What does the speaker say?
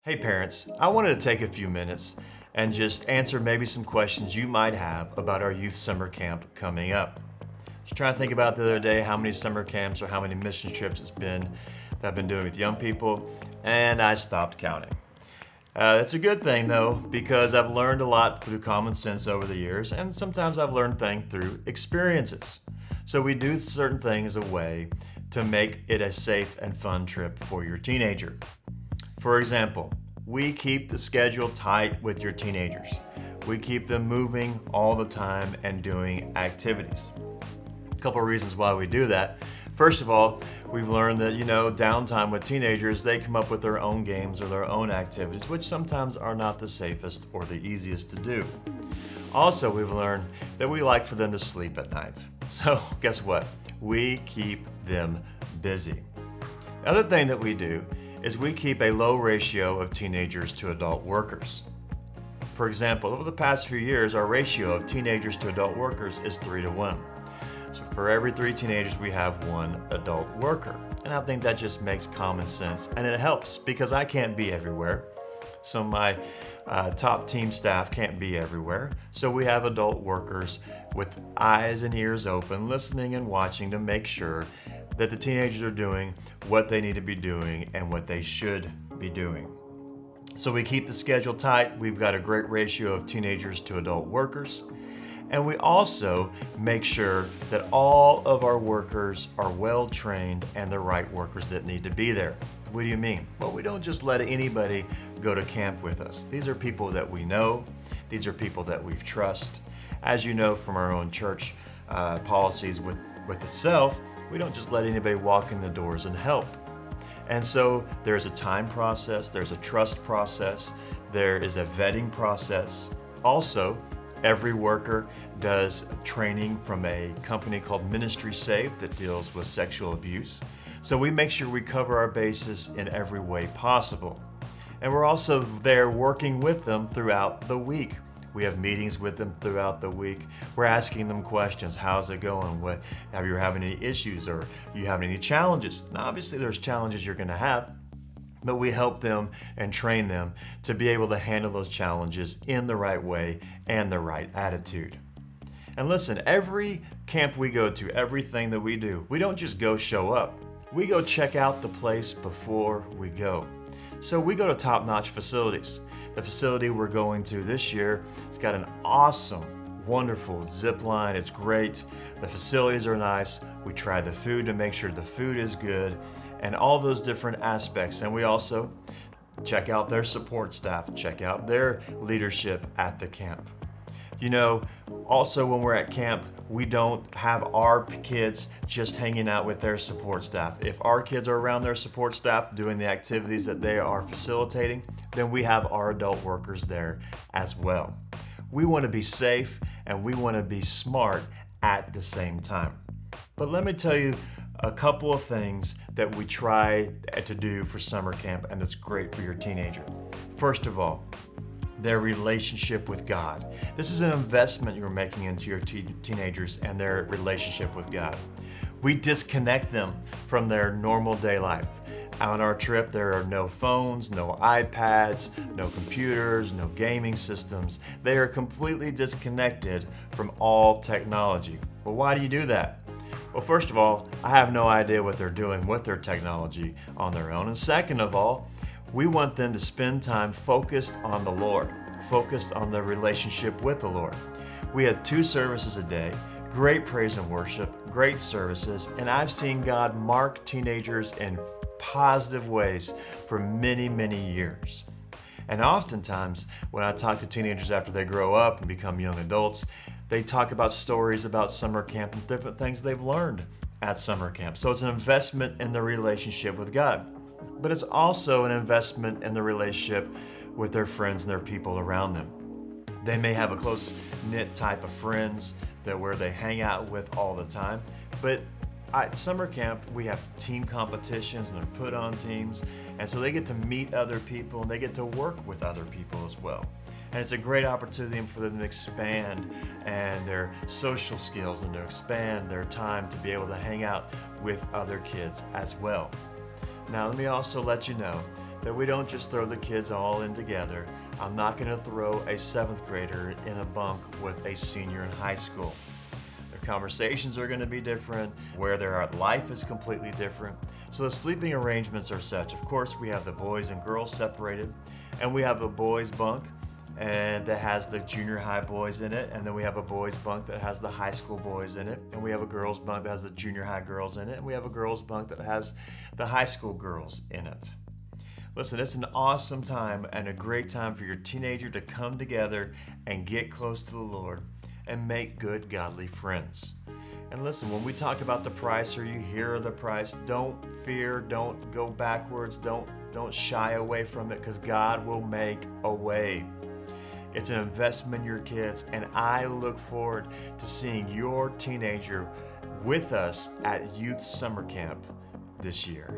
Hey parents, I wanted to take a few minutes and just answer maybe some questions you might have about our youth summer camp coming up. Just trying to think about the other day how many summer camps or how many mission trips it's been that I've been doing with young people, and I stopped counting. It's a good thing though, because I've learned a lot through common sense over the years, and sometimes I've learned things through experiences. So we do certain things a way to make it a safe and fun trip for your teenager. For example, we keep the schedule tight with your teenagers. We keep them moving all the time and doing activities. A couple of reasons why we do that. First of all, we've learned that, downtime with teenagers, they come up with their own games or their own activities, which sometimes are not the safest or the easiest to do. Also, we've learned that we like for them to sleep at night. So guess what? We keep them busy. The other thing that we do is we keep a low ratio of teenagers to adult workers. For example, over the past few years, our ratio of teenagers to adult workers is 3-1. So for every 3 teenagers, we have 1 adult worker. And I think that just makes common sense, and it helps because I can't be everywhere. So my top team staff can't be everywhere. So we have adult workers with eyes and ears open, listening and watching to make sure that the teenagers are doing what they need to be doing and what they should be doing. So we keep the schedule tight. We've got a great ratio of teenagers to adult workers. And we also make sure that all of our workers are well trained and the right workers that need to be there. What do you mean? Well, we don't just let anybody go to camp with us. These are people that we know. These are people that we trust. As you know from our own church policies with itself, we don't just let anybody walk in the doors and help. And so there's a time process, there's a trust process, there is a vetting process. Also, every worker does training from a company called Ministry Safe that deals with sexual abuse. So we make sure we cover our bases in every way possible. And we're also there working with them throughout the week. We have meetings with them throughout the week. We're asking them questions. How's it going? Have you having any issues or you having any challenges? Now, obviously there's challenges you're gonna have, but we help them and train them to be able to handle those challenges in the right way and the right attitude. And listen, every camp we go to, everything that we do, we don't just go show up. We go check out the place before we go. So we go to top-notch facilities. The facility we're going to this year, it's got an awesome, wonderful zip line. It's great. The facilities are nice. We try the food to make sure the food is good and all those different aspects. And we also check out their support staff, check out their leadership at the camp. Also when we're at camp, we don't have our kids just hanging out with their support staff. If our kids are around their support staff doing the activities that they are facilitating, then we have our adult workers there as well. We want to be safe and we want to be smart at the same time. But let me tell you a couple of things that we try to do for summer camp, and it's great for your teenager. First of all, their relationship with God. This is an investment you're making into your teenagers and their relationship with God. We disconnect them from their normal day life. On our trip, there are no phones, no iPads, no computers, no gaming systems. They are completely disconnected from all technology. Well, why do you do that? Well, first of all, I have no idea what they're doing with their technology on their own. And second of all, we want them to spend time focused on the Lord, focused on their relationship with the Lord. We had 2 services a day, great praise and worship, great services, and I've seen God mark teenagers in positive ways for many, many years. And oftentimes, when I talk to teenagers after they grow up and become young adults, they talk about stories about summer camp and different things they've learned at summer camp. So it's an investment in the relationship with God. But it's also an investment in the relationship with their friends and their people around them. They may have a close-knit type of friends where they hang out with all the time, but at summer camp, we have team competitions and they're put on teams, and so they get to meet other people and they get to work with other people as well. And it's a great opportunity for them to expand and their social skills and to expand their time to be able to hang out with other kids as well. Now, let me also let you know that we don't just throw the kids all in together. I'm not going to throw a 7th grader in a bunk with a senior in high school. Their conversations are going to be different, where they're at life is completely different. So the sleeping arrangements are such. Of course, we have the boys and girls separated, and we have a boys bunk and that has the junior high boys in it, and then we have a boys bunk that has the high school boys in it, and we have a girls bunk that has the junior high girls in it, and we have a girls bunk that has the high school girls in it. Listen, it's an awesome time and a great time for your teenager to come together and get close to the Lord and make good godly friends. And listen, when we talk about the price or you hear the price, don't fear, don't go backwards, don't shy away from it, because God will make a way. It's an investment in your kids, and I look forward to seeing your teenager with us at Youth Summer Camp this year.